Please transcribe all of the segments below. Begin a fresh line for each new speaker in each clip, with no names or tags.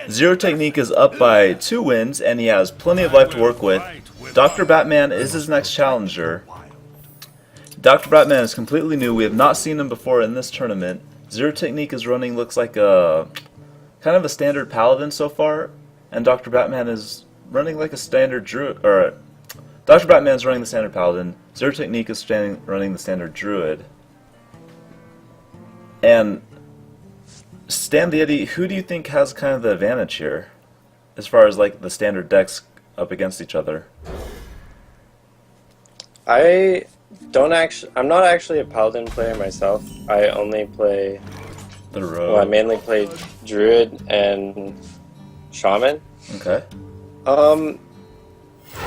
Zero Technique is up by 2 wins, and he has plenty of life to work with. DoctorBatman is his next challenger. DoctorBatman is completely new. We have not seen him before in this tournament. Zero Technique is running, looks like a kind of a standard paladin so far, and DoctorBatman is running like a standard druid. Or DoctorBatman is running the standard paladin. Zero Technique is running the standard druid. And Stan the Yeti, who do you think has kind of the advantage here, as far as like the standard decks up against each other?
I'm not actually a paladin player myself. I only play
The rogue.
well, I mainly play druid and shaman.
Okay.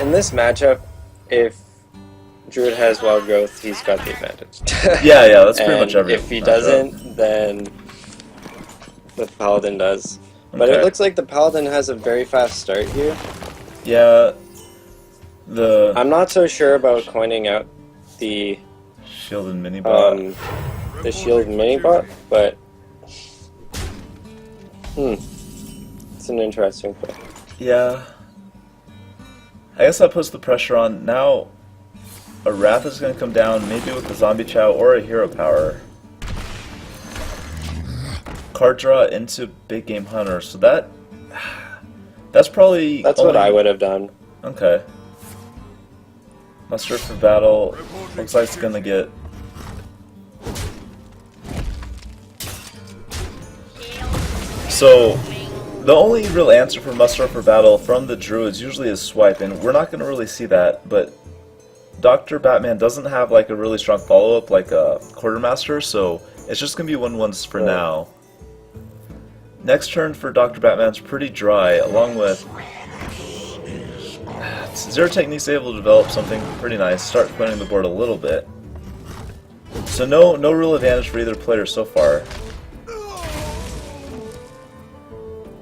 In this matchup, if druid has wild growth, he's got the advantage.
Yeah, that's pretty
And
much every
if he
matchup.
doesn't, then the paladin does. But
Okay.
it looks like the paladin has a very fast start here.
Yeah.
I'm not so sure about coining out the
Shield and mini bot.
the shield mini bot, but it's an interesting play.
Yeah. I guess that puts the pressure on. Now, a Wrath is going to come down, maybe with a Zombie Chow or a Hero Power. Card draw into Big Game Hunter, so that's probably...
That's what I would have done.
Okay. Muster for battle. Looks like it's going to get... So, the only real answer for muster for battle from the druids usually is swipe, and we're not going to really see that, but DoctorBatman doesn't have like a really strong follow-up like a Quartermaster, so it's just going to be 1-1s for now. Next turn for DoctorBatman's pretty dry, along with Zero Technique's able to develop something pretty nice, start clearing the board a little bit. So no real advantage for either player so far.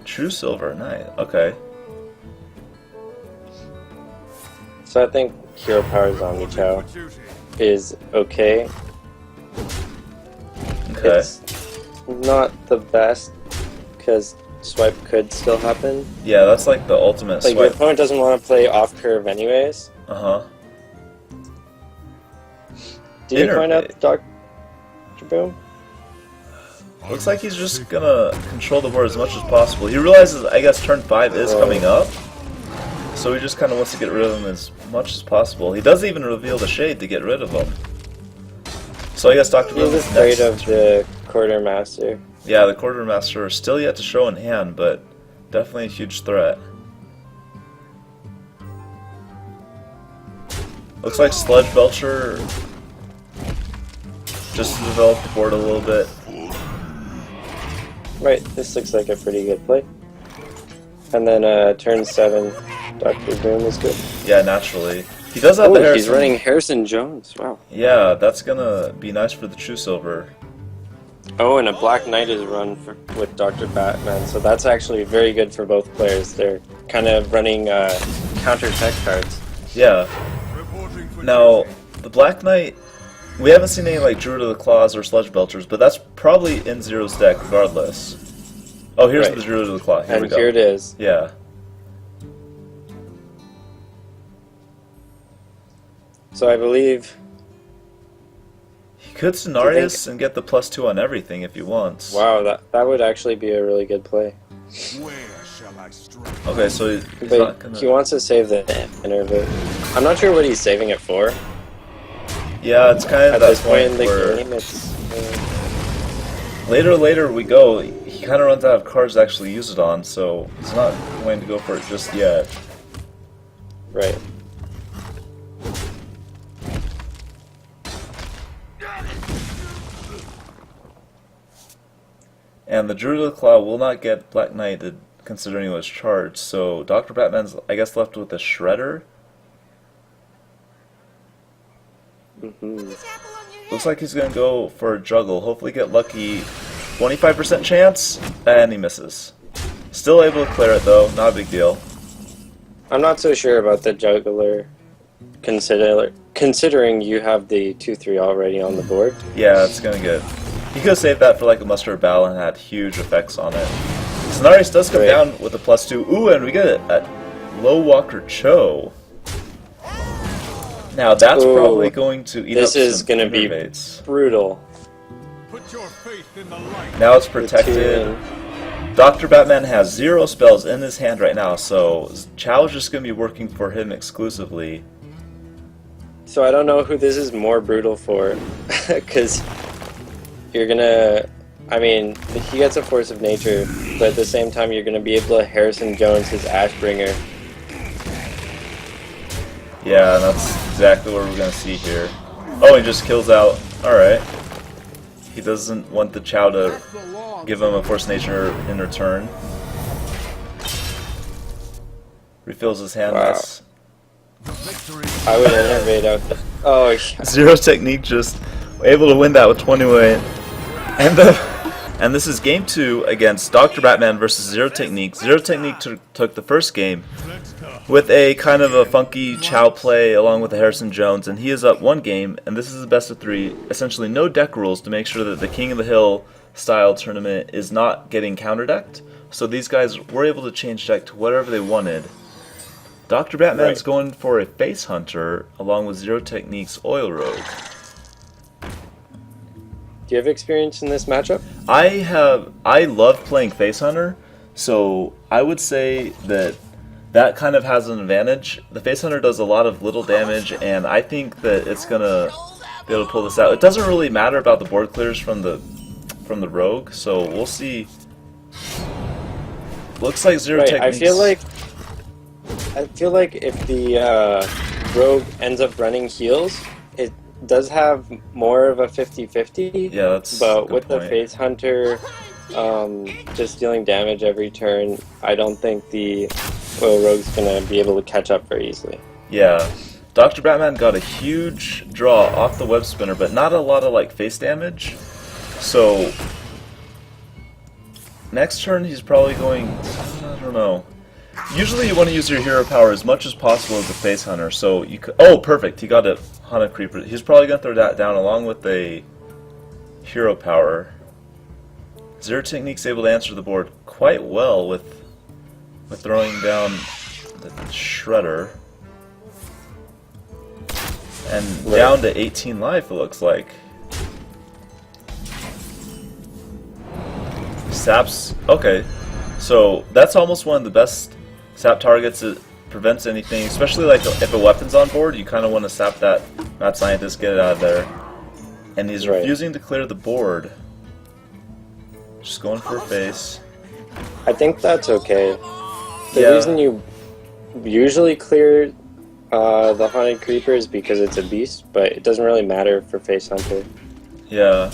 True Silver, nice. Okay.
So I think Hero Power Zombie Chow is okay.
Okay.
It's not the best because swipe could still happen.
Yeah, that's like the ultimate
Like your
swipe.
opponent doesn't want to play off curve anyways.
Uh-huh.
Did you point out the Dr. Boom?
Looks like he's just gonna control the board as much as possible. He realizes, I guess, turn 5 is coming up, so he just kind of wants to get rid of him as much as possible. He does even reveal the Shade to get rid of him. So I guess Dr. Boom
He's
is
afraid
next.
of the Quartermaster.
Yeah, the Quartermaster is still yet to show in hand, but definitely a huge threat. Looks like Sludge Belcher just to develop the board a little bit.
Right, this looks like a pretty good play. And then turn 7, Dr. Boom is good.
Yeah, naturally. He does have
Oh,
the Harrison.
he's running Harrison Jones. Wow.
Yeah, that's gonna be nice for the True Silver.
Oh, and a Black Knight is run with DoctorBatman, so that's actually very good for both players. They're kind of running counter tech cards.
Yeah. Now, the Black Knight, we haven't seen any like Druid of the Claws or Sludge Belchers, but that's probably in Zero's deck regardless. Oh, here's
Right.
the Druid of the Claw. Here we
And
go.
here it is.
Yeah.
So I believe...
He could Cenarius and get the +2 on everything if he wants.
Wow, that would actually be a really good play.
Where shall I strike?
Okay, so he's
But
not gonna...
he wants to save the Intervit. I'm not sure what he's saving it for.
Yeah, it's kind of
At
that
this point in the
where
game, it's...
later we go, he kind of runs out of cards to actually use it on, so he's not going to go for it just yet.
right.
And the Druid of the Claw will not get Black Knighted considering it was charged, so DoctorBatman's, I guess, left with a Shredder. Looks like he's going to go for a Juggle, hopefully get lucky. 25% chance, and he misses. Still able to clear it though, not a big deal.
I'm not so sure about the Juggler, considering you have the 2-3 already on the board.
Yeah, it's going to get... He could have saved that for like a Muster of Battle and had huge effects on it. Cenarius does come
Great.
down with a +2. Ooh, and we get a Low Walker Cho. Now that's
Ooh,
probably going to eat
this
up
is
some
gonna be
innervates.
brutal.
Put your faith in the light.
Now it's
The
protected. Dr. Batman has 0 spells in his hand right now, so Chow's just going to be working for him exclusively.
So I don't know who this is more brutal for, because you're gonna. I mean, he gets a Force of Nature, but at the same time, you're gonna be able to Harrison Jones his Ashbringer.
Yeah, that's exactly what we're going to see here. Oh, he just kills out. Alright. He doesn't want the Chow to give him a Force Nature in return. Refills his hand.
Wow.
Nice.
I would innervate out the. Oh, yeah.
Zero Technique just able to win that with 20 weight. And this is game 2 against Dr. Batman versus Zero Technique. Zero Technique took the first game with a kind of a funky Chow play along with the Harrison Jones, and he is up 1 game, and this is the best of 3. Essentially no deck rules to make sure that the King of the Hill style tournament is not getting counterdecked. So these guys were able to change deck to whatever they wanted. Dr. Batman's going for a Face Hunter along with Zero Technique's Oil Rogue.
Do you have experience in this matchup?
I love playing Face Hunter, so I would say that kind of has an advantage. The Face Hunter does a lot of little damage, and I think that it's gonna be able to pull this out. It doesn't really matter about the board clears from the Rogue, so we'll see. Looks like Zero Techniques.
I feel like if the Rogue ends up running heals, it does have more of a 50-50.
Yeah, that's a
but
good
with the
point.
Face Hunter just dealing damage every turn, I don't think the Oil Rogue's gonna be able to catch up very easily.
Yeah. Dr. Batman got a huge draw off the web spinner, but not a lot of like face damage. So next turn he's probably going, I don't know. Usually you want to use your hero power as much as possible as the Face Hunter, so you could, oh perfect, he got a Hunter Creeper. He's probably going to throw that down along with a hero power. Zero Technique's able to answer the board quite well with throwing down the Shredder. And down to 18 life, it looks like. Saps, okay. So that's almost one of the best sap targets. It prevents anything, especially like if a weapon's on board, you kind of want to sap that Mad Scientist, get it out of there. And he's refusing to clear the board. Just going for a face.
I think that's okay. The reason you usually clear the Haunted Creeper is because it's a beast, but it doesn't really matter for Face Hunter.
Yeah.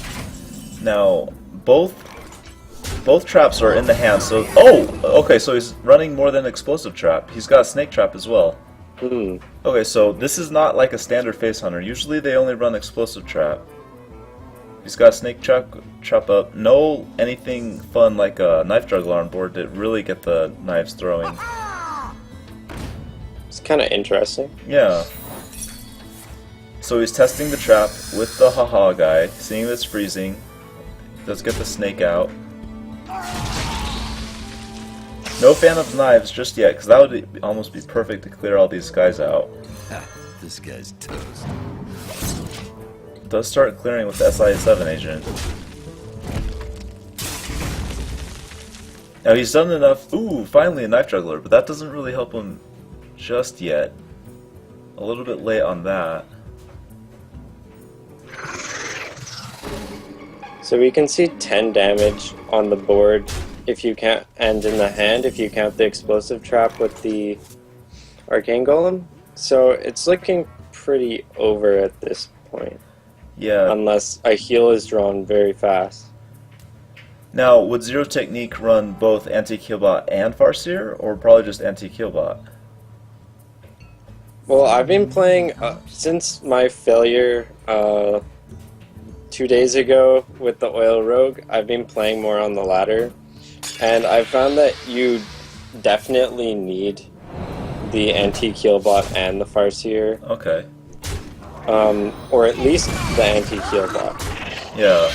Now, both traps are in the hand, so... Oh! Okay, so he's running more than Explosive Trap. He's got a Snake Trap as well. Okay, so this is not like a standard Face Hunter. Usually they only run Explosive Trap. He's got a Snake Trap up. No anything fun like a Knife Juggler on board to really get the knives throwing.
It's kind of interesting.
Yeah. So he's testing the trap with the haha guy, seeing that it's freezing. Does get the snake out. No fan of knives just yet, because that would almost be perfect to clear all these guys out.
This guy's toast.
Does start clearing with the SIA-7 agent. Now he's done enough. Ooh, finally a Knife Juggler, but that doesn't really help him just yet. A little bit late on that.
So we can see 10 damage on the board if you count, and in the hand if you count the Explosive Trap with the Arcane Golem. So it's looking pretty over at this point.
Yeah.
Unless a heal is drawn very fast.
Now, would Zero Technique run both Anti-Keelbot and Farseer, or probably just Anti-Keelbot?
Well, I've been playing since my failure 2 days ago with the Oil Rogue. I've been playing more on the latter, and I found that you definitely need the Anti-Keelbot and the Farseer.
Okay.
Or at least the Anti-Keelbot.
Yeah.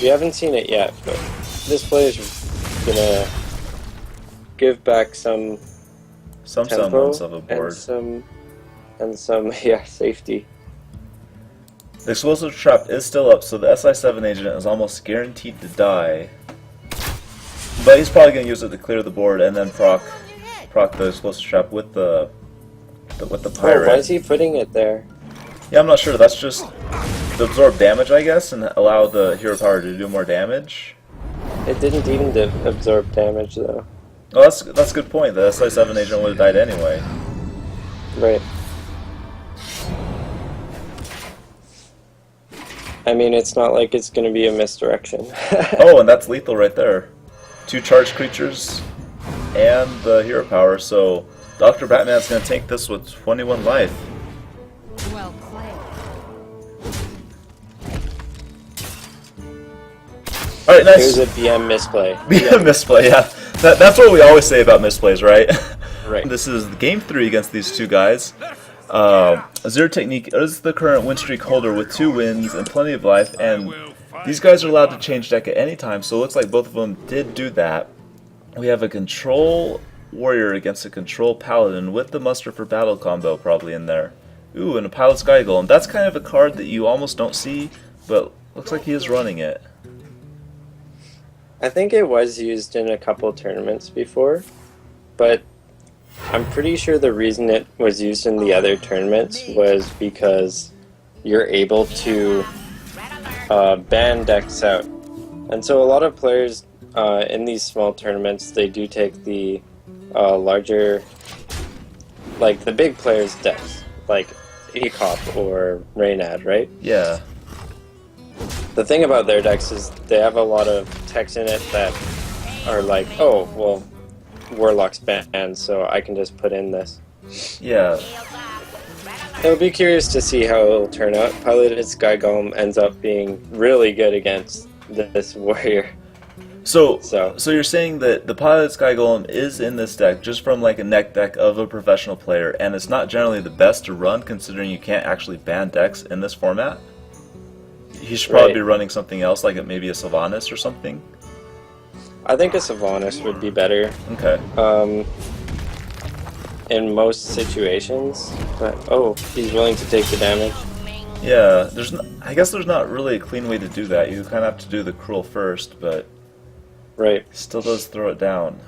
We haven't seen it yet, but this player's gonna give back some
Some
tempo
semblance of a
and
board.
some yeah, safety.
The explosive trap is still up, so the SI7 agent is almost guaranteed to die. But he's probably going to use it to clear the board and then proc the explosive trap with the pirate.
Oh, why is he putting it there?
Yeah, I'm not sure. That's just to absorb damage, I guess, and allow the hero power to do more damage.
It didn't even absorb damage though.
Oh, that's a good point. The SI7 agent would have died anyway.
Right. I mean, it's not like it's going to be a misdirection.
Oh, and that's lethal right there. 2 charged creatures and the hero power, so Dr. Batman's going to take this with 21 life.
Well played.
Alright,
Here's
nice.
a BM misplay.
BM misplay, yeah. That's what we always say about misplays, right?
Right.
This is game 3 against these two guys. Zero Technique is the current win streak holder with 2 wins and plenty of life, and these guys are allowed to change deck at any time, so it looks like both of them did do that. We have a Control Warrior against a Control Paladin with the Muster for Battle combo probably in there. Ooh, and a Pilot Sky Golem. That's kind of a card that you almost don't see, but looks like he is running it.
I think it was used in a couple tournaments before, but I'm pretty sure the reason it was used in the other tournaments was because you're able to ban decks out. And so a lot of players in these small tournaments, they do take the larger, like the big players' decks, like Ecop or Reynad, right?
Yeah.
The thing about their decks is they have a lot of techs in it that are like, oh, well, Warlock's banned, so I can just put in this.
Yeah.
It'll be curious to see how it'll turn out. Piloted Sky Golem ends up being really good against this warrior.
So
So-
you're saying that the Pilot Sky Golem is in this deck just from like a neck deck of a professional player, and it's not generally the best to run considering you can't actually ban decks in this format? He should probably
Right.
be running something else, like maybe a Sylvanas or something?
I think a Sylvanas would be better
Okay.
in most situations. But, oh, he's willing to take the damage.
Yeah, I guess there's not really a clean way to do that. You kind of have to do the cruel first, but
Right.
he still does throw it down.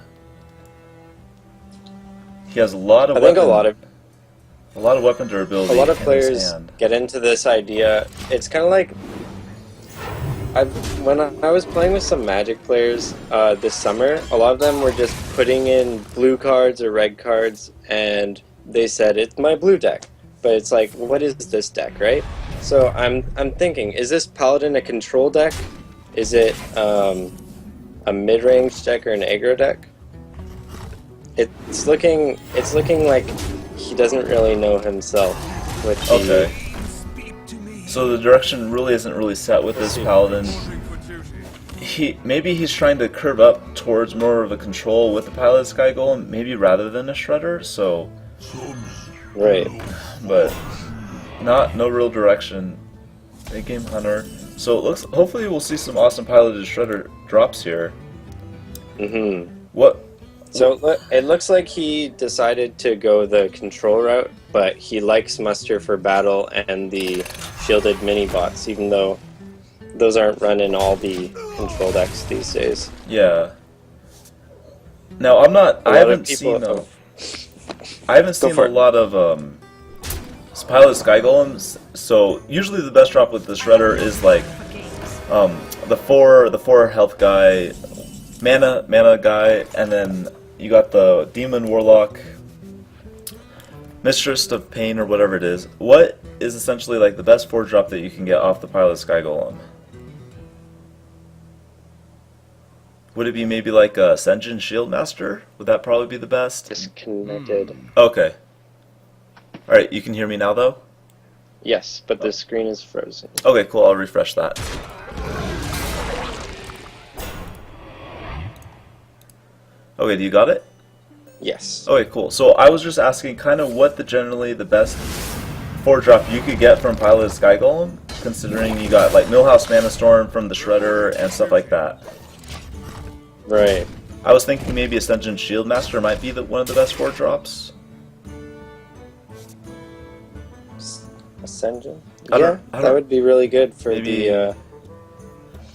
He has a lot of
I think
weapon,
a lot of
weapon durability.
a lot of
in his
players
hand.
get into this idea. It's kind of like when I was playing with some Magic players this summer, a lot of them were just putting in blue cards or red cards, and they said it's my blue deck. But it's like, what is this deck, right? So I'm thinking, is this Paladin a control deck? Is it a mid-range deck or an aggro deck? It's looking like he doesn't really know himself with the
Okay. So the direction really isn't really set with this Paladin. Maybe he's trying to curve up towards more of a control with the Pilot Sky Golem, maybe rather than a Shredder, so...
right.
But no real direction. Big Game Hunter. So it looks, hopefully we'll see some awesome piloted Shredder drops here.
Mm-hmm.
What?
So it looks like he decided to go the control route, but he likes Muster for Battle and the shielded mini bots, even though those aren't run in all the control decks these days.
Yeah. Now I haven't seen a lot of Pilot Sky Golems. So usually the best drop with the Shredder is like the four health guy, mana guy, and then you got the Demon Warlock, Mistress of Pain or whatever it is. What is essentially like the best 4-drop that you can get off the Pilot Sky Golem? Would it be maybe like a Senjin Shieldmaster? Would that probably be the best?
Disconnected.
Okay. Alright, you can hear me now though?
Yes, but the screen is frozen.
Okay, cool, I'll refresh that. Okay, do you got it?
Yes.
Okay, cool. So I was just asking kind of what generally the best 4-drop you could get from Pilot Sky Golem, considering you got like Millhouse Mana Storm from the Shredder and stuff like that.
Right.
I was thinking maybe Ascension Shieldmaster might be one of the best 4-drops.
Ascension?
I
Yeah,
don't-
that would be really good for
Maybe-
the...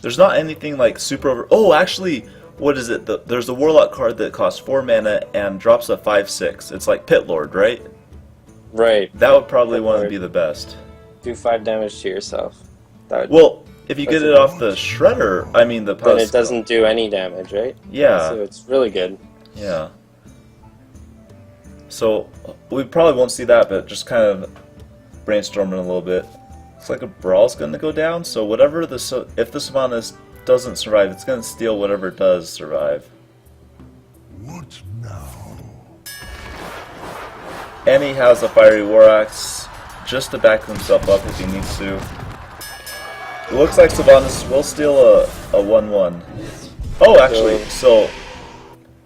There's not anything like super over... Oh, actually, what is it? There's a Warlock card that costs 4 mana and drops a 5/6. It's like Pit Lord, right?
Right.
That would probably
Pit
want to
Lord.
be the best.
Do 5 damage to yourself. That would,
Well, if you get
That's
it
a-
off the Shredder, I mean the
then
post.
it doesn't do any damage, right?
Yeah.
So it's really good.
Yeah. So we probably won't see that, but just kind of brainstorming a little bit. Looks like a Brawl's going to go down, so whatever if the Sylvanas doesn't survive, it's going to steal whatever does survive.
What now?
And he has a Fiery War Axe just to back himself up if he needs to. It looks like Sylvanas will steal a 1/1. Oh, actually, so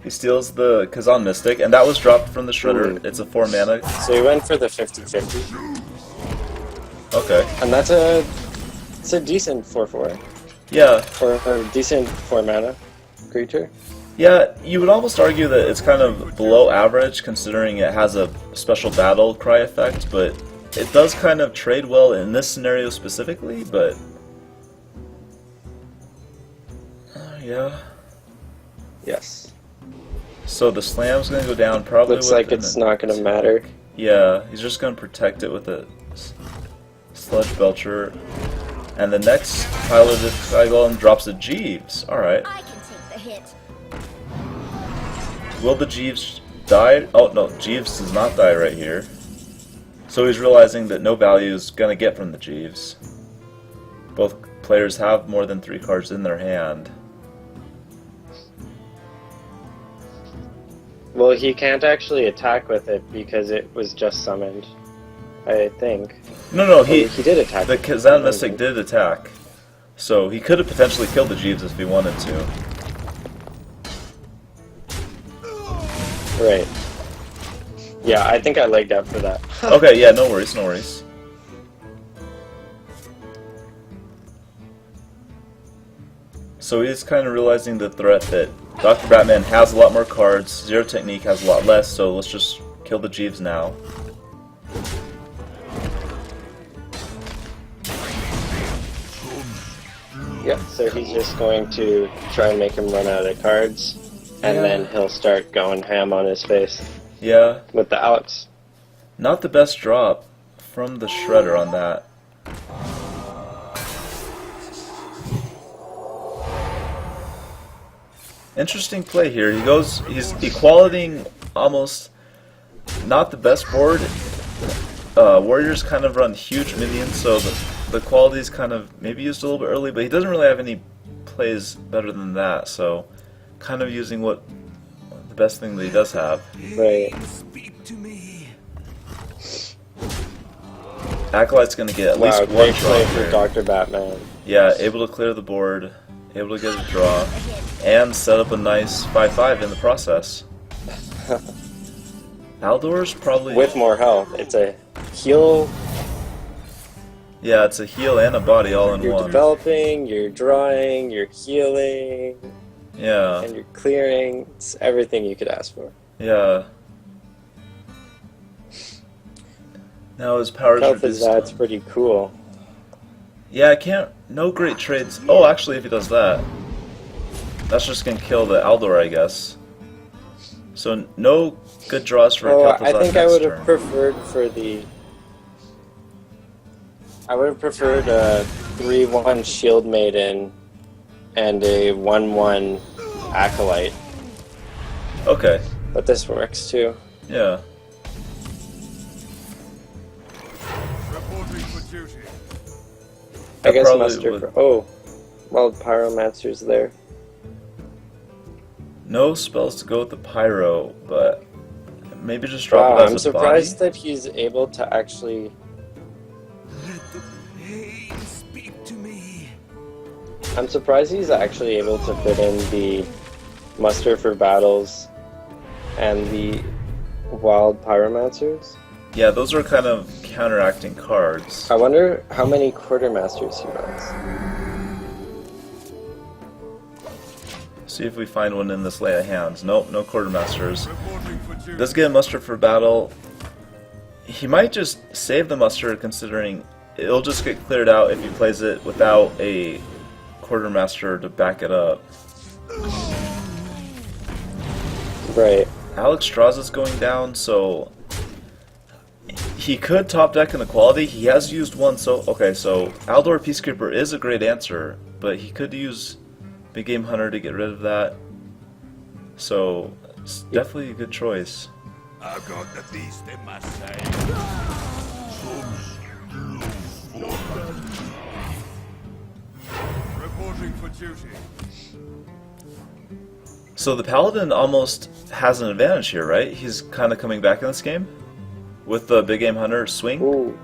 he steals the Kazan Mystic, and that was dropped from the Shredder. It's a 4 mana.
So he went for the 50/50.
Okay.
And it's a decent 4/4.
Yeah.
For a decent 4 mana creature.
Yeah, you would almost argue that it's kind of below average considering it has a special battle cry effect, but it does kind of trade well in this scenario specifically, but... yeah.
Yes.
So the slam's gonna go down probably
Looks like
within
it's
a-
not going to matter.
Yeah, he's just gonna protect it with a Sludge Belcher. And the next piloted Sky Golem drops a Jeeves. Alright.
I can take the hit.
Will the Jeeves die? Oh no, Jeeves does not die right here. So he's realizing that no value is gonna get from the Jeeves. Both players have more than 3 cards in their hand.
Well, he can't actually attack with it because it was just summoned. I think.
No, he
did attack.
the Kazan Mystic did attack. So he could have potentially killed the Jeeves if he wanted to.
Right. Yeah, I think I legged out for that.
Okay, yeah, no worries, no worries. So he's kind of realizing the threat that Dr. Batman has a lot more cards, Zero Technique has a lot less, so let's just kill the Jeeves now.
Yep, so he's just going to try and make him run out of cards, and then he'll start going ham on his face
Yeah,
with the Alex.
not the best drop from the Shredder on that. Interesting play here. He's equalitying almost not the best board. Warriors kind of run huge minions, so the quality is kind of maybe used a little bit early, but he doesn't really have any plays better than that, so kind of using the best thing that he does have.
Right.
Speak to me.
Acolyte's gonna get at
Wow,
least one
great
draw
play for
here.
Dr. Batman.
Yeah, able to clear the board, able to get a draw, and set up a nice 5/5 in the process. Aldor's probably...
With more health. It's a heal.
Yeah, it's a heal and a body all in
You're
one.
developing, you're drawing, you're healing,
Yeah,
and you're clearing. It's everything you could ask for.
yeah. Now his powers are
Health is that's pretty cool.
Yeah, I can't... No great trades. Oh, actually, if he does that, that's just gonna kill the Aldor, I guess. So no good draws for
Oh,
Kel'Thuzad
I think I
next
would have
turn.
preferred for the... I would have preferred a 3/1 Shield Maiden and a 1/1 Acolyte.
Okay,
But this works too.
yeah.
Reporting for duty.
I guess
probably
Muster
would-
for... Oh, well, Pyromancer's there.
No spells to go with the Pyro, but maybe just drop
Wow,
it as
I'm
a
surprised
body.
that he's able to actually...
Let the pain speak to me.
I'm surprised he's actually able to fit in the Muster for Battles and the Wild Pyromancers.
Yeah, those are kind of counteracting cards.
I wonder how many Quartermasters he runs.
See if we find one in this lay of hands. Nope, no quartermasters.
Reporting for duty.
Does get a muster for battle. He might just save the muster, considering it'll just get cleared out if he plays it without a quartermaster to back it up.
Right.
Alex Strauss is going down, so he could top deck in equality. He has used one, so okay. So Aldor Peacekeeper is a great answer, but he could use Big Game Hunter to get rid of that. So it's definitely a good choice.
I've got the beast in my sight. Reporting for duty.
So the Paladin almost has an advantage here, right? He's kind of coming back in this game with the Big Game Hunter swing.
Ooh.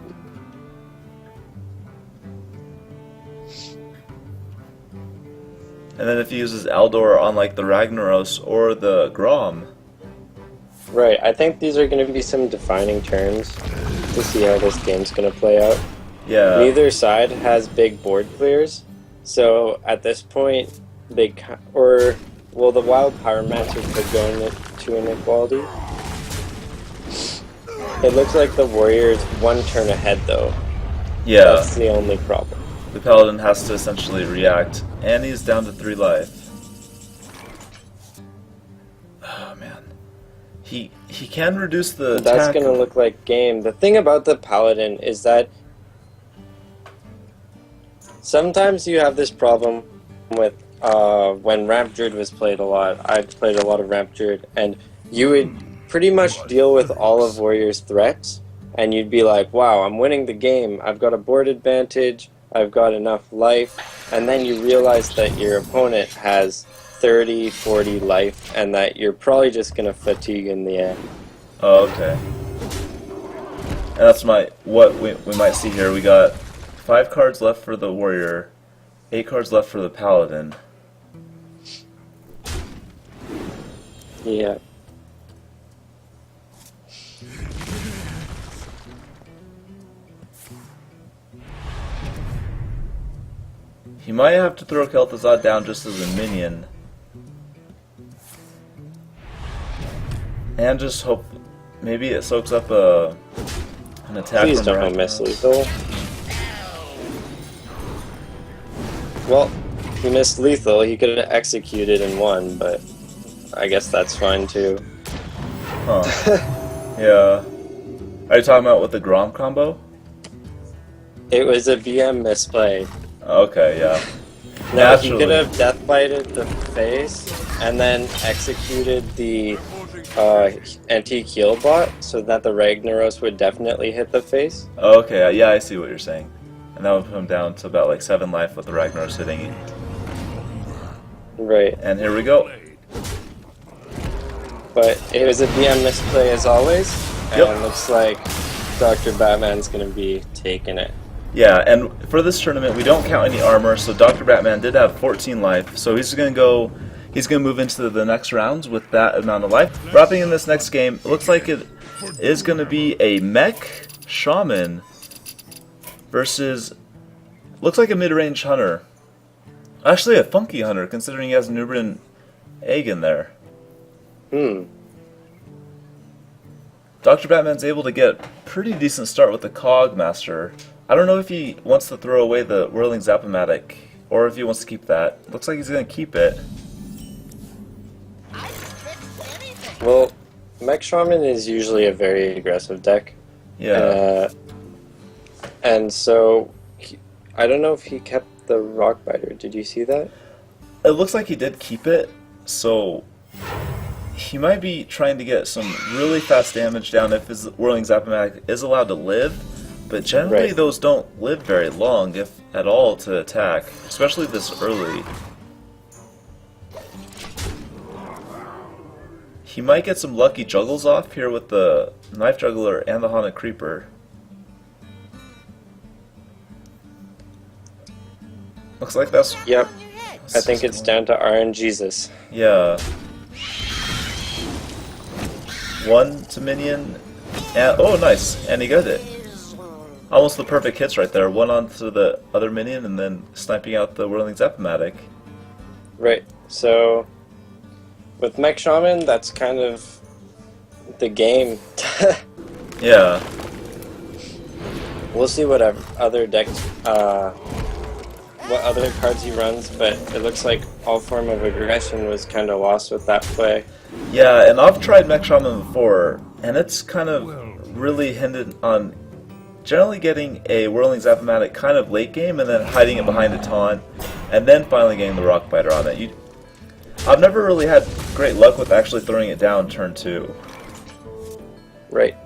And then if he uses Aldor on like the Ragnaros or the Grom.
Right. I think these are going to be some defining turns to see how this game's going to play out.
Yeah.
Neither side has big board clears, so at this point, the Wild Pyromancer could go into inequality. It looks like the Warrior's one turn ahead, though.
Yeah.
That's the only problem.
The Paladin has to essentially react, and he's down to 3 life. Oh man, he can reduce the
That's
attack.
gonna look like game. The thing about the Paladin is that sometimes you have this problem with when Ramp Druid was played a lot. I played a lot of Ramp Druid, and you would pretty much deal with all of Warrior's threats, and you'd be like, wow, I'm winning the game. I've got a board advantage. I've got enough life. And then you realize that your opponent has 30, 40 life, and that you're probably just going to fatigue in the end.
Oh, okay. And that's what we might see here. We got 5 cards left for the Warrior, 8 cards left for the Paladin.
Yeah.
He might have to throw Kel'Thuzad down just as a minion. And just hope maybe it soaks up an attack.
Please
from
don't
Ragnaros.
miss lethal. Well, he missed lethal. He could have executed and won, but I guess that's fine too.
Huh. Yeah. Are you talking about with the Grom combo?
It was a BM misplay.
Okay, yeah.
No, he
Naturally.
could have deathbited the face and then executed the antique heal bot so that the Ragnaros would definitely hit the face.
Okay, yeah, I see what you're saying. And that would put him down to about like 7 life with the Ragnaros hitting.
Right.
And here we go.
But it was a BM misplay as always, and
Yep.
it looks like Dr. Batman's going to be taking it.
Yeah, and for this tournament we don't count any armor, so Dr. Batman did have 14 life, so he's gonna move into the next rounds with that amount of life. Wrapping in this next game, it looks like it is gonna be a mech shaman versus looks like a mid-range hunter. Actually a funky hunter, considering he has an Nubrian egg in there. Dr. Batman's able to get a pretty decent start with the Cog Master. I don't know if he wants to throw away the Whirling Zap-O-Matic, or if he wants to keep that. Looks like he's going to keep it.
Well, Mech Shaman is usually a very aggressive deck.
Yeah.
And so, I don't know if he kept the Rockbiter. Did you see that?
It looks like he did keep it, so he might be trying to get some really fast damage down if his Whirling Zap-O-Matic is allowed to live. But generally
Right.
those don't live very long, if at all, to attack, especially this early. He might get some lucky juggles off here with the Knife Juggler and the Haunted Creeper. Looks like that's...
Yep. I think it's down to RNGesus.
Yeah. 1 to minion, and oh nice, and he got it. Almost the perfect hits right there. 1 onto the other minion and then sniping out the Whirling Zap-O-Matic.
Right. So, with Mech Shaman, that's kind of the game.
Yeah.
We'll see what other decks, what other cards he runs, but it looks like all form of aggression was kind of lost with that play.
Yeah, and I've tried Mech Shaman before, and it's kind of really hindered on generally getting a Whirling Zapamatic kind of late game and then hiding it behind a taunt, and then finally getting the Rock Biter on it. I've never really had great luck with actually throwing it down turn 2.
Right.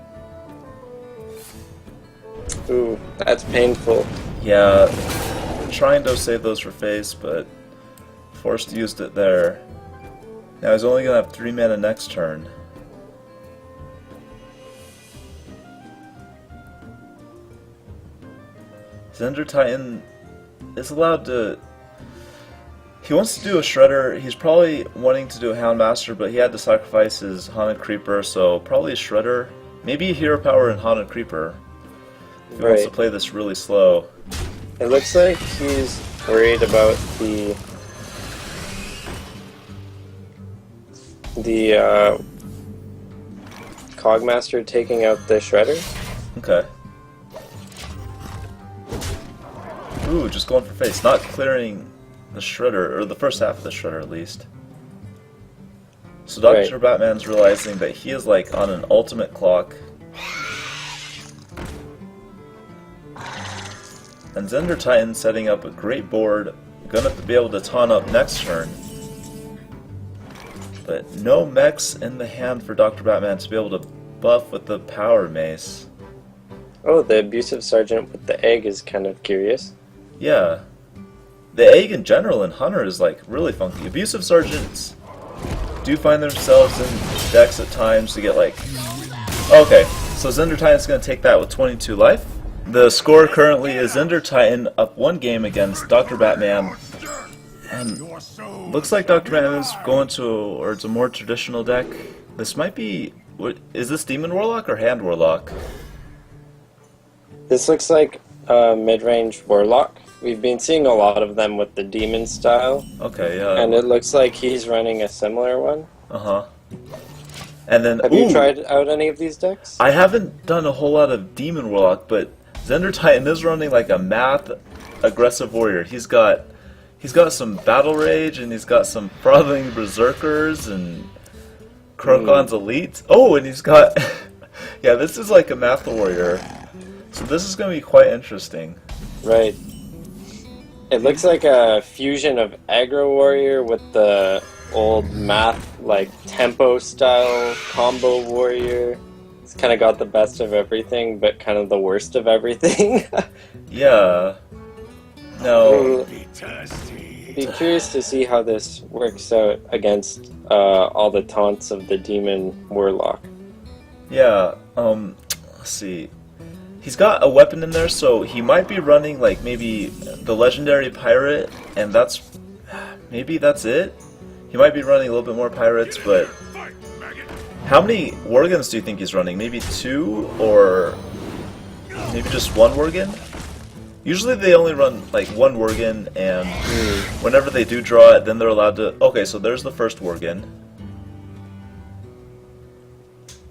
Ooh, that's painful.
Yeah, trying to save those for face, but forced to use it there. Now he's only going to have 3 mana next turn. Zender Titan is allowed to... He wants to do a Shredder. He's probably wanting to do a Houndmaster, but he had to sacrifice his Haunted Creeper, so probably a Shredder. Maybe a Hero Power and Haunted Creeper. If he wants to play this really slow.
It looks like he's worried about the Cogmaster taking out the Shredder.
Okay. Ooh, just going for face. Not clearing the Shredder, or the first half of the Shredder at least. So Dr. Batman's realizing that he is like on an ultimate clock. And Zender Titan setting up a great board. Gonna be able to taunt up next turn. But no mechs in the hand for Dr. Batman to be able to buff with the Power Mace.
Oh, the Abusive Sergeant with the egg is kind of curious.
Yeah. The egg in general in Hunter is like really funky. Abusive Sergeants do find themselves in decks at times to get like... Okay, so Zender Titan's going to take that with 22 life. The score currently is Zender Titan up 1 game against Dr. Batman. And looks like Dr. Batman is going towards a more traditional deck. This might be... Is this Demon Warlock or Hand Warlock?
This looks like a mid-range Warlock. We've been seeing a lot of them with the Demon style.
Okay, yeah.
And it looks like he's running a similar one.
Uh-huh. And then...
Have you tried out any of these decks?
I haven't done a whole lot of Demon Warlock, but Zender Titan is running like a math aggressive warrior. He's got some Battle Rage, and he's got some Frothing Berserkers, and Krokon's Elite. Oh, and he's got... Yeah, this is like a math warrior. So this is going to be quite interesting.
Right. It looks like a fusion of Aggro Warrior with the old math, like, tempo style combo warrior. It's kind of got the best of everything, but kind of the worst of everything.
Yeah. No.
Be curious to see how this works out against all the taunts of the Demon Warlock.
Yeah, let's see. He's got a weapon in there, so he might be running, like, maybe the Legendary Pirate, and maybe that's it? He might be running a little bit more Pirates, but... How many Worgens do you think he's running? Maybe 2, or maybe just 1 Worgen? Usually they only run, like, 1 Worgen, and whenever they do draw it, then they're allowed to... Okay, so there's the first Worgen.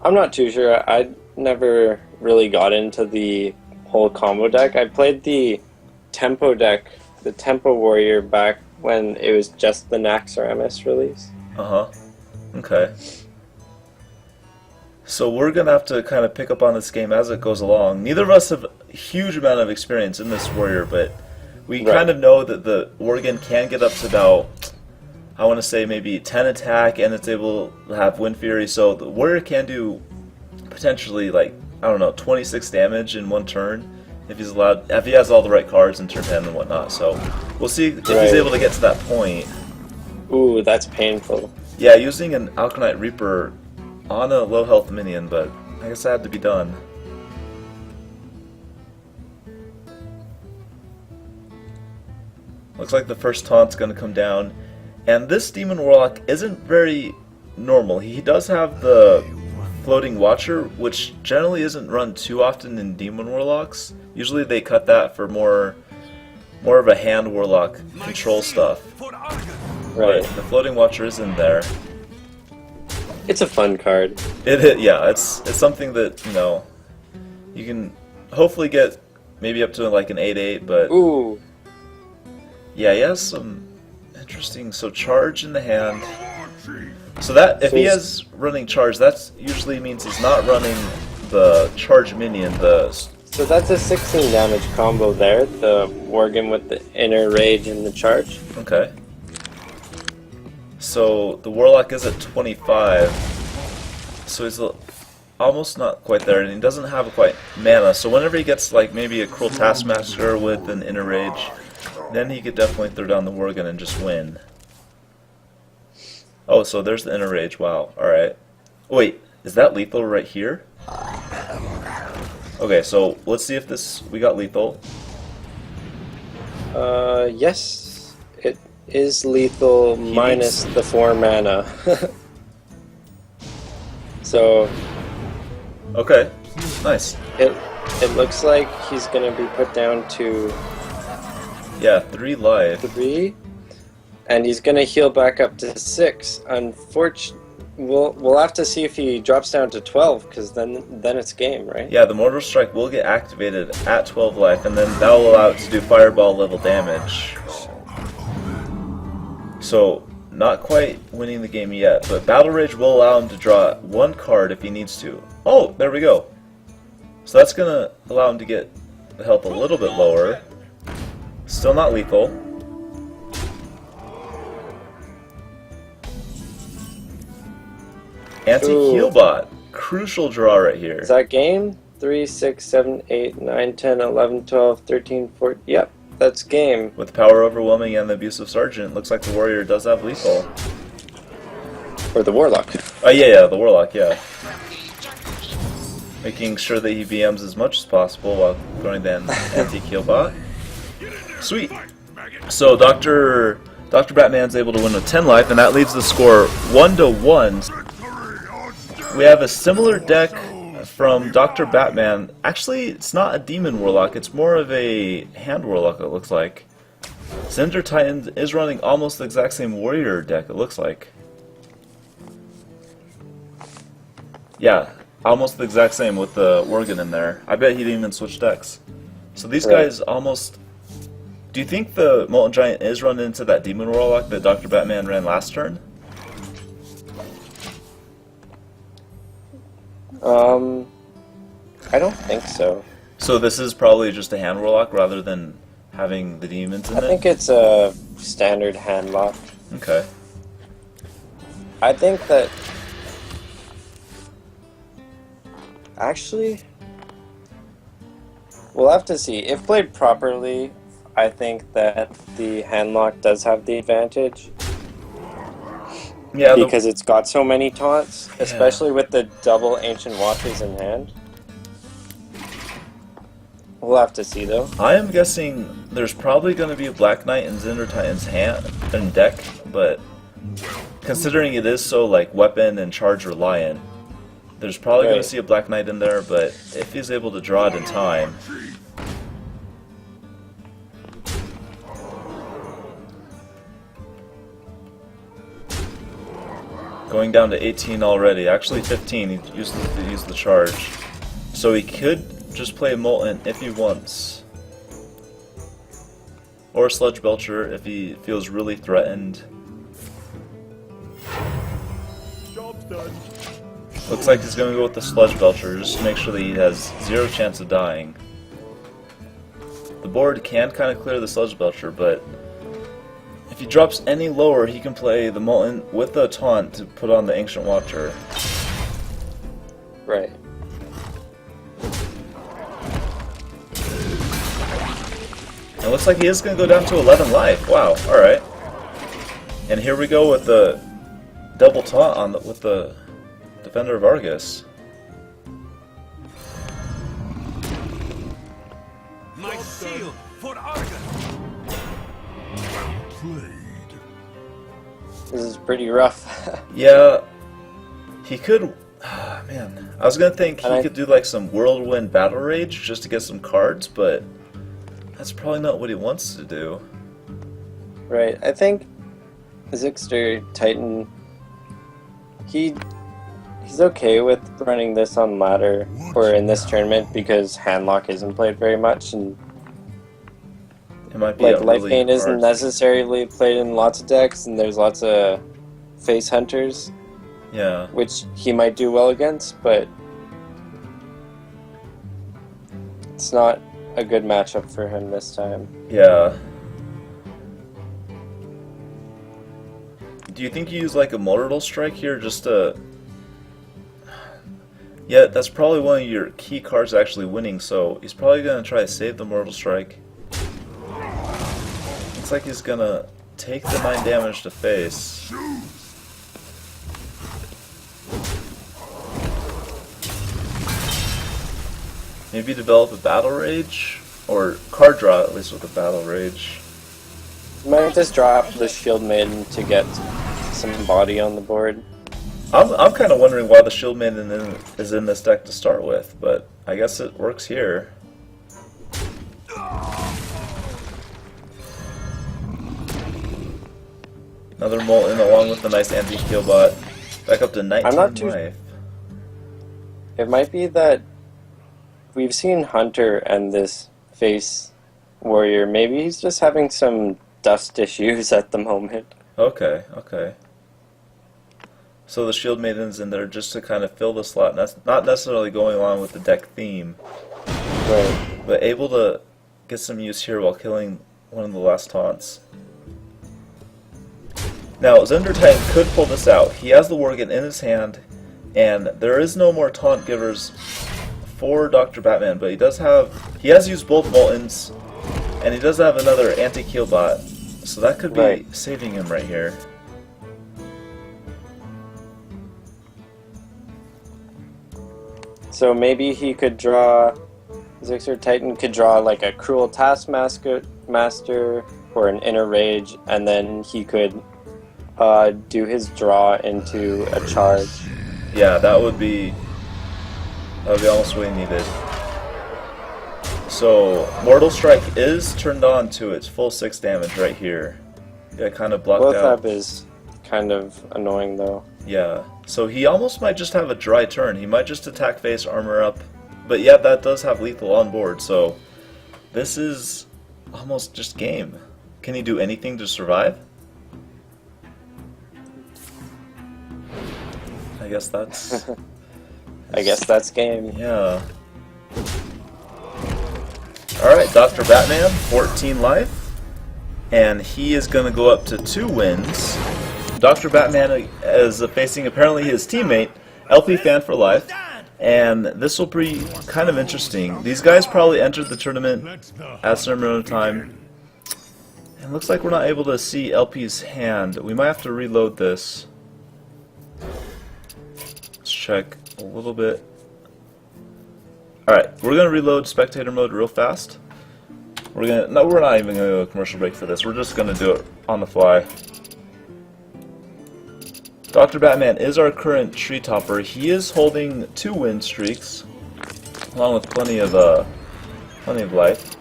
I'm not too sure. I never really got into the whole combo deck. I played the Tempo deck, the Tempo Warrior, back when it was just the Naxxramas release.
Uh-huh. Okay. So we're going to have to kind of pick up on this game as it goes along. Neither of us have a huge amount of experience in this warrior, but we kind of know that the Worgen can get up to about, I want to say maybe 10 attack, and it's able to have Wind Fury, so the warrior can do potentially, like, I don't know, 26 damage in 1 turn if he's allowed, if he has all the right cards in turn 10 and whatnot. So we'll see if he's able to get to that point.
Ooh, that's painful.
Yeah, using an Alkanite Reaper on a low health minion, but I guess that had to be done. Looks like the first taunt's going to come down, and this Demon Warlock isn't very normal. He does have the Floating Watcher, which generally isn't run too often in Demon Warlocks. Usually they cut that for more of a hand Warlock control stuff.
Right.
But the Floating Watcher is in there.
It's a fun card.
Yeah, it's something that, you know, you can hopefully get maybe up to like an 8/8, but
Ooh.
yeah, he has some interesting. So charge in the hand. So that if
So
he
he's-
has running charge, that usually means he's not running the charge minion.
So that's a 16 damage combo there. The Worgen with the inner rage and the charge.
Okay. So the warlock is at 25. So he's almost not quite there, and he doesn't have quite mana. So whenever he gets like maybe a cruel taskmaster with an inner rage, then he could definitely throw down the Worgen and just win. Oh, so there's the inner rage. Wow. All right. Wait, is that lethal right here? Okay, so let's see if we got lethal.
Yes, it is lethal minus the 4 mana. So
Okay, nice.
it looks like he's gonna be put down to
Yeah, 3 life.
3, and he's gonna heal back up to 6. Unfortunately, we'll have to see if he drops down to 12, because then it's game, right?
Yeah, the Mortal Strike will get activated at 12 life, and then that will allow it to do Fireball level damage. So, not quite winning the game yet, but Battle Rage will allow him to draw 1 card if he needs to. Oh, there we go. So that's going to allow him to get the health a little bit lower. Still not lethal. Anti-heal bot. Crucial draw right here.
Is that game? 3, 6, 7, 8, 9, 10, 11, 12, 13, 14. Yep, that's game.
With Power Overwhelming and the Abusive Sergeant, looks like the Warrior does have lethal.
Or the Warlock.
Oh yeah, the Warlock, yeah. Making sure that he VMs as much as possible while throwing the anti-heal bot. Sweet. So Dr. Batman's able to win with 10 life, and that leaves the score 1-1. We have a similar deck from Dr. Batman. Actually, it's not a Demon Warlock, it's more of a Hand Warlock, it looks like. Cinder Titan is running almost the exact same Warrior deck, it looks like. Yeah, almost the exact same with the Worgen in there. I bet he didn't even switch decks. So these guys almost... Do you think the Molten Giant is running into that Demon Warlock that Dr. Batman ran last turn?
I don't think so.
So this is probably just a Hand Warlock rather than having the demons in
I
it?
think it's a standard hand lock.
Okay.
I think that... Actually... We'll have to see. If played properly, I think that the handlock does have the advantage.
Yeah,
Because it's got so many taunts, especially with the double Ancient Watches in hand. We'll have to see though.
I am guessing there's probably going to be a Black Knight in Cinder Titan's hand and deck, but considering it is so like weapon and charge reliant, there's probably going to see a Black Knight in there, but if he's able to draw it in time... Going down to 18 already, actually 15, he used the charge. So he could just play Molten if he wants. Or Sludge Belcher if he feels really threatened.
Job's done.
Looks like he's going to go with the Sludge Belcher just to make sure that he has 0 chance of dying. The board can kind of clear the Sludge Belcher, but if he drops any lower, he can play the Molten with the taunt to put on the Ancient Watcher.
Right.
It looks like he is going to go down to 11 life. Wow, alright. And here we go with the double taunt with the Defender of Argus.
My seal for Argus.
This is pretty rough.
Yeah, he could... man, I was going to think he
And
could do like some Whirlwind Battle Rage just to get some cards, but that's probably not what he wants to do.
Right. I think Zixter Titan, he He's okay with running this on ladder or in this tournament because handlock isn't played very much, and
It might be
like
a
life
really
gain isn't
hard.
necessarily played in lots of decks, and there's lots of face hunters,
Yeah.
which he might do well against, but it's not a good matchup for him this time.
Yeah. Do you think you use like a mortal strike here just to... Yeah, that's probably one of your key cards actually winning, so he's probably going to try to save the mortal strike. Looks like he's going to take the 9 damage to face. Maybe develop a battle rage? Or card draw at least with a battle rage.
Might just drop the Shield Maiden to get some body on the board.
I'm kind of wondering why the Shield Maiden is in this deck to start with, but I guess it works here. Another Molten along with the nice anti-heal bot. Back up to 19
I'm not too-
life.
It might be that we've seen Hunter and this face warrior. Maybe he's just having some dust issues at the moment.
Okay, okay. So the Shield Maiden's in there just to kind of fill the slot. That's not necessarily going along with the deck theme,
Right.
but able to get some use here while killing one of the last taunts. Now, Zender Titan could pull this out. He has the Worgen in his hand, and there is no more taunt givers for Dr. Batman, but he has used both Moltens, and he does have another anti-kill bot, so that could be
Right.
saving him right here.
So maybe he could draw. Zixer Titan could draw like a Cruel Taskmaster Master or an Inner Rage, and then he could do his draw into a charge.
Yeah, that would be almost what he needed. So, Mortal Strike is turned on to its full 6 damage right here. Yeah, kind of blocked
Both
out.
up is kind of annoying though.
Yeah, so he almost might just have a dry turn. He might just attack face, armor up. But yeah, that does have lethal on board, so this is almost just game. Can he do anything to survive? I guess that's...
I guess that's game.
Yeah. Alright, Dr. Batman, 14 life. And he is going to go up to 2 wins. Dr. Batman is facing apparently his teammate, LP Fan for Life. And this will be kind of interesting. These guys probably entered the tournament at a certain amount of time. And it looks like we're not able to see LP's hand. We might have to reload this. Let's check a little bit. Alright, we're gonna reload spectator mode real fast. We're not even gonna go a commercial break for this. We're just gonna do it on the fly. Dr. Batman is our current tree topper. He is holding 2 win streaks, along with plenty of life.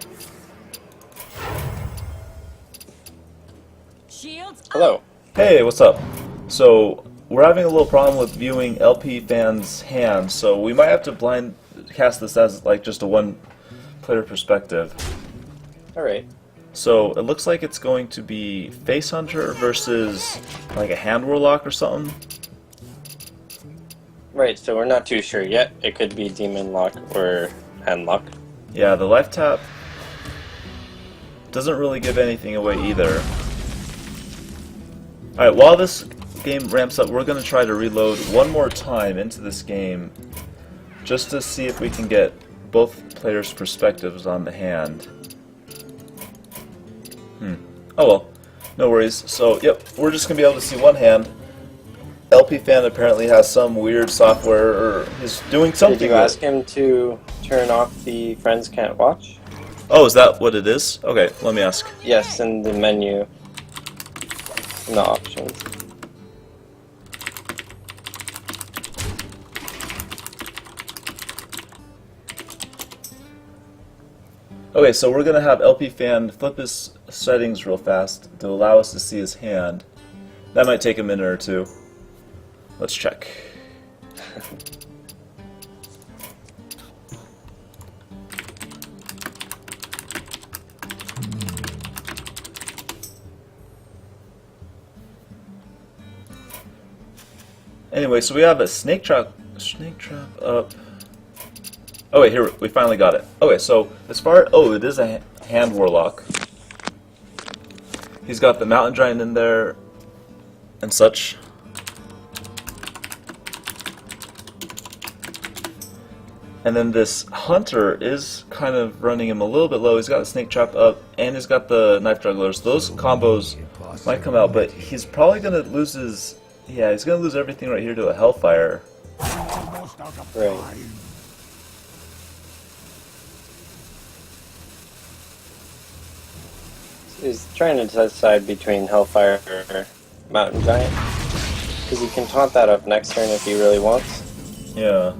Shields up.
Hello.
Hey, what's up? So we're having a little problem with viewing LP Fan's hand, so we might have to blind cast this as like just a one-player perspective.
Alright.
So it looks like it's going to be Face Hunter versus like a Hand Warlock or something.
Right, so we're not too sure yet. It could be Demon Lock or Hand Lock.
Yeah, the life tap doesn't really give anything away either. Alright, while this game ramps up, we're going to try to reload one more time into this game just to see if we can get both players' perspectives on the hand. Oh well, no worries. So, yep, we're just going to be able to see one hand. LP Fan apparently has some weird software, or is doing something.
Did you ask him to turn off the Friends Can't Watch?
Oh, is that what it is? Okay, let me ask.
Yes, in the menu. In the options.
Okay, so we're going to have LP Fan flip his settings real fast to allow us to see his hand. That might take a minute or two. Let's check. Anyway, so we have a snake trap up. Oh wait, here we finally got it. Okay, so as far it is a hand warlock. He's got the mountain giant in there and such. And then this hunter is kind of running him a little bit low. He's got the snake trap up and he's got the knife jugglers. Those combos might come out, but he's probably gonna lose his. Yeah, he's gonna lose everything right here to a Hellfire.
Right. He's trying to decide between Hellfire or Mountain Giant. Because he can taunt that up next turn if he really wants.
Yeah.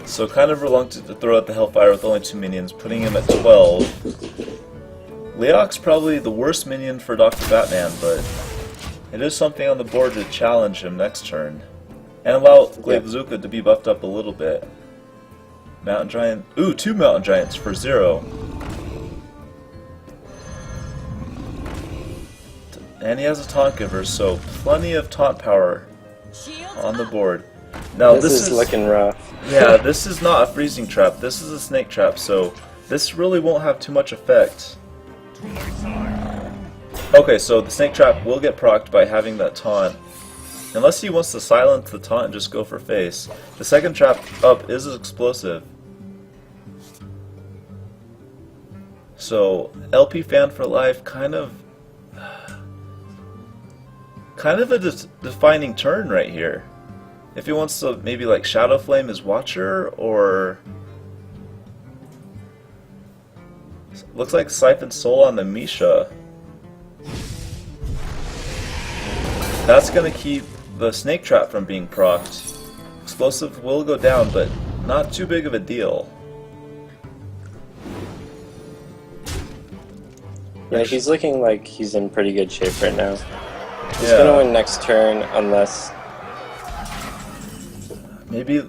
So kind of reluctant to throw out the Hellfire with only 2 minions, putting him at 12. Leok's probably the worst minion for Dr. Batman, but it is something on the board to challenge him next turn. And allow Glaive Bazooka to be buffed up a little bit. Mountain Giant. Ooh, 2 Mountain Giants for 0. And he has a Taunt Giver, so plenty of taunt power on the board. Now
This is looking rough.
Yeah, this is not a freezing trap. This is a snake trap, so this really won't have too much effect. Okay, so the snake trap will get procced by having that taunt. Unless he wants to silence the taunt and just go for face. The second trap up is explosive. So LP fan for life, kind of a defining turn right here. If he wants to maybe like Shadow Flame his Watcher, or looks like Siphon Soul on the Misha. That's gonna keep the snake trap from being procced. Explosive will go down, but not too big of a deal.
Yeah, he's looking like he's in pretty good shape right now. He's gonna win next turn unless...
Maybe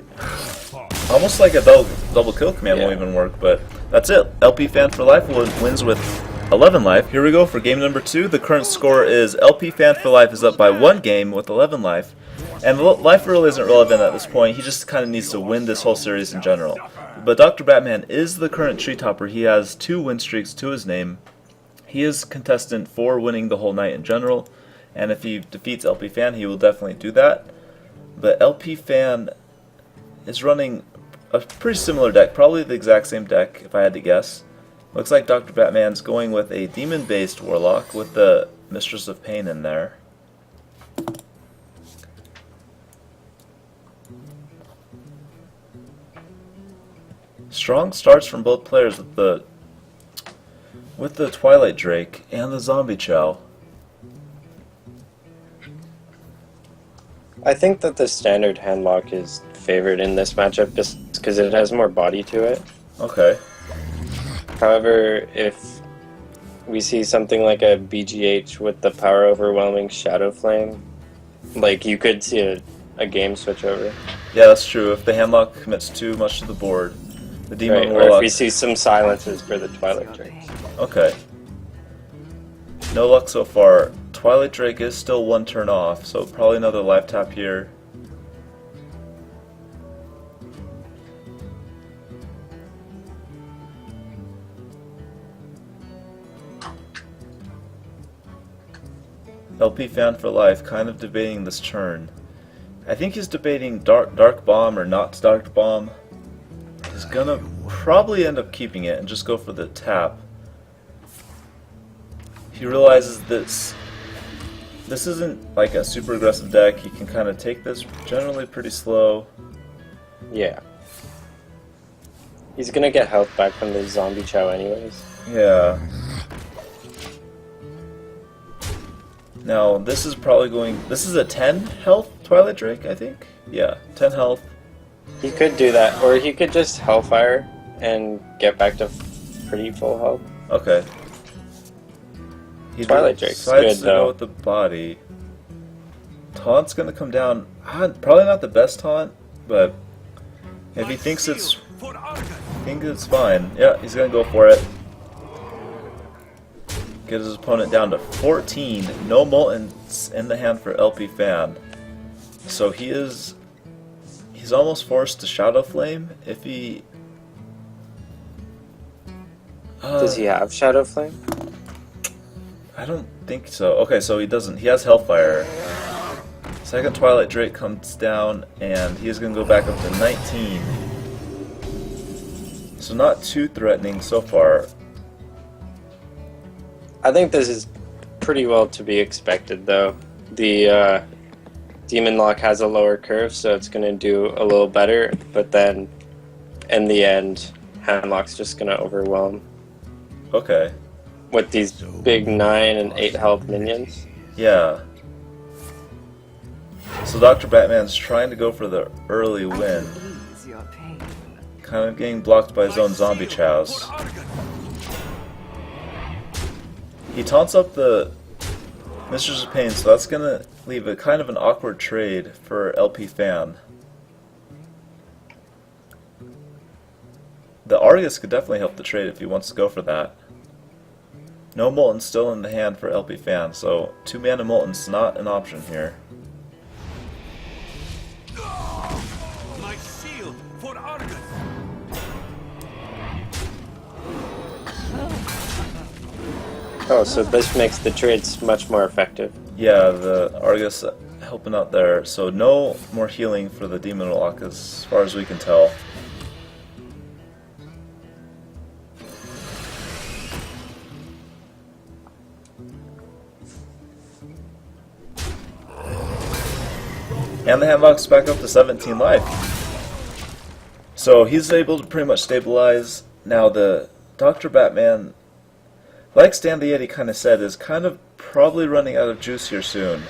almost like a double kill command won't even work, but that's it. LP fan for life wins with 11 life. Here we go for game number 2. The current score is LP fan for life is up by 1 game with 11 life. And life really isn't relevant at this point. He just kind of needs to win this whole series in general. But Dr. Batman is the current tree topper. He has 2 win streaks to his name. He is contestant for winning the whole night in general. And if he defeats LP fan, he will definitely do that. But LP fan is running a pretty similar deck, probably the exact same deck if I had to guess. Looks like Dr. Batman's going with a demon-based warlock with the Mistress of Pain in there. Strong starts from both players with the Twilight Drake and the Zombie Chow.
I think that the standard handlock is favored in this matchup just because it has more body to it.
Okay.
However, if we see something like a BGH with the power overwhelming Shadow Flame, like you could see a game switch over.
Yeah, that's true. If the handlock commits too much to the board, the demon
Or
warlock.
if we see some silences for the Twilight Drake.
Okay. No luck so far. Twilight Drake is still 1 turn off, so probably another life tap here. LP fan for life, kind of debating this turn. I think he's debating dark bomb or not dark bomb. He's gonna probably end up keeping it and just go for the tap. He realizes this isn't like a super aggressive deck. He can kind of take this generally pretty slow.
Yeah. He's gonna get health back from the Zombie Chow anyways.
Yeah. Now this is probably this is a 10 health Twilight Drake, I think? Yeah, 10 health.
He could do that, or he could just Hellfire and get back to pretty full health.
Okay. He
Twilight Drake's
decides
good
to go
though.
with the body. Taunt's gonna come down. Probably not the best taunt, but if he thinks it's fine, yeah, he's gonna go for it. Get his opponent down to 14. No Moltons in the hand for LP Fan. So he's almost forced to Shadow Flame if he.
Does he have Shadow Flame?
I don't think so. Okay, so he doesn't. He has Hellfire. Second Twilight Drake comes down, and he is going to go back up to 19. So not too threatening so far.
I think this is pretty well to be expected, though. The Demon Lock has a lower curve, so it's going to do a little better, but then in the end, Handlock's just going to overwhelm.
Okay.
With these big 9 and 8 health minions.
Yeah. So Dr. Batman's trying to go for the early win.
Ease your pain.
Kind of getting blocked by his own zombie chows. He taunts up the Mistress of Pain, so that's going to leave a kind of an awkward trade for LP Fan. The Argus could definitely help the trade if he wants to go for that. No Molten's still in the hand for LP Fan, so 2 mana Molten's not an option here.
My shield for Argus.
Oh, so this makes the trades much more effective.
Yeah, the Argus helping out there, so no more healing for the Demon Lock as far as we can tell. And the Handlock's back up to 17 life. So he's able to pretty much stabilize. Now the Dr. Batman, like Stan the Yeti kind of said, is kind of probably running out of juice here soon.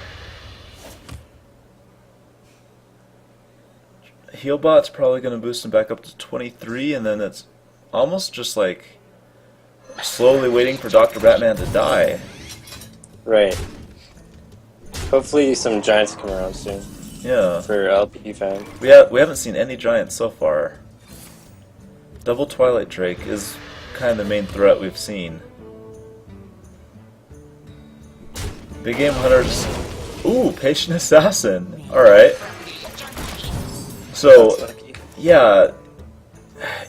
Healbot's probably going to boost him back up to 23, and then it's almost just like slowly waiting for Dr. Batman to die.
Right. Hopefully some giants come around soon.
Yeah.
For LP Fan.
We haven't seen any giants so far. Double Twilight Drake is kind of the main threat we've seen. Big Game Hunters. Ooh, Patient Assassin. Alright. So, yeah,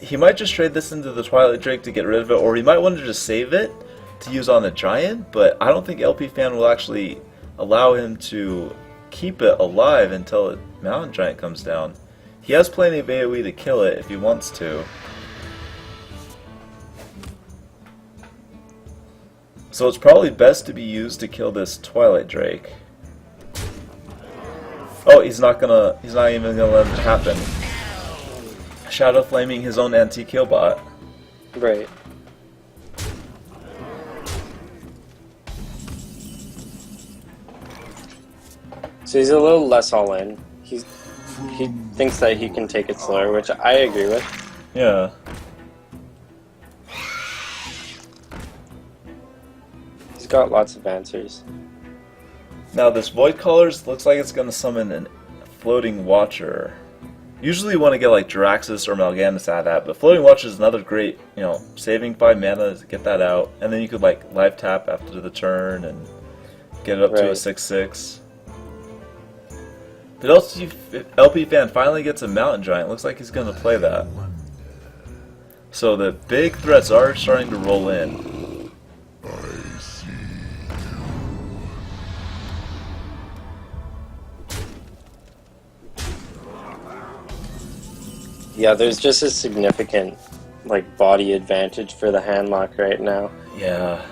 he might just trade this into the Twilight Drake to get rid of it, or he might want to just save it to use on a giant, but I don't think LP Fan will actually allow him to keep it alive until a mountain giant comes down. He has plenty of AoE to kill it if he wants to. So it's probably best to be used to kill this Twilight Drake. Oh, he's not even gonna let it happen. Shadow Flaming his own anti-kill bot.
Right. So he's a little less all in. He thinks that he can take it slower, which I agree with.
Yeah.
He's got lots of answers.
Now this Void Callers looks like it's going to summon a Floating Watcher. Usually you want to get like Jiraxis or Mal'Ganis out of that, but Floating Watcher is another great, saving 5 mana to get that out, and then you could like live tap after the turn and get it up to a 6/6. But also, if LP Fan finally gets a Mountain Giant, looks like he's going to play that. So the big threats are starting to roll in.
Yeah, there's just a significant body advantage for the Handlock right now.
Yeah.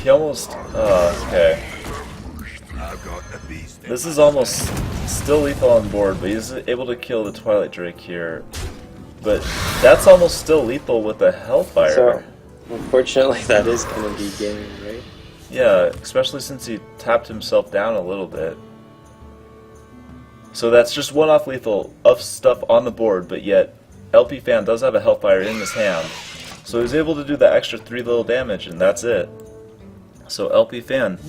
He almost... okay. This is almost still lethal on board, but he's able to kill the Twilight Drake here. But that's almost still lethal with the Hellfire.
So, unfortunately, that is going to be game, right?
Yeah, especially since he tapped himself down a little bit. So that's just one-off lethal of stuff on the board, but yet LP Fan does have a Hellfire in his hand. So he's able to do that extra 3 little damage, and that's it. So LP Fan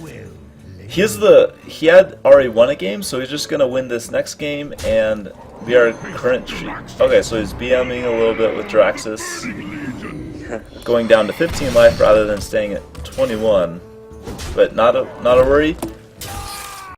He had already won a game, so he's just gonna win this next game and be our current streak. Okay, so he's BMing a little bit with Draxus, going down to 15 life rather than staying at 21. But not a worry.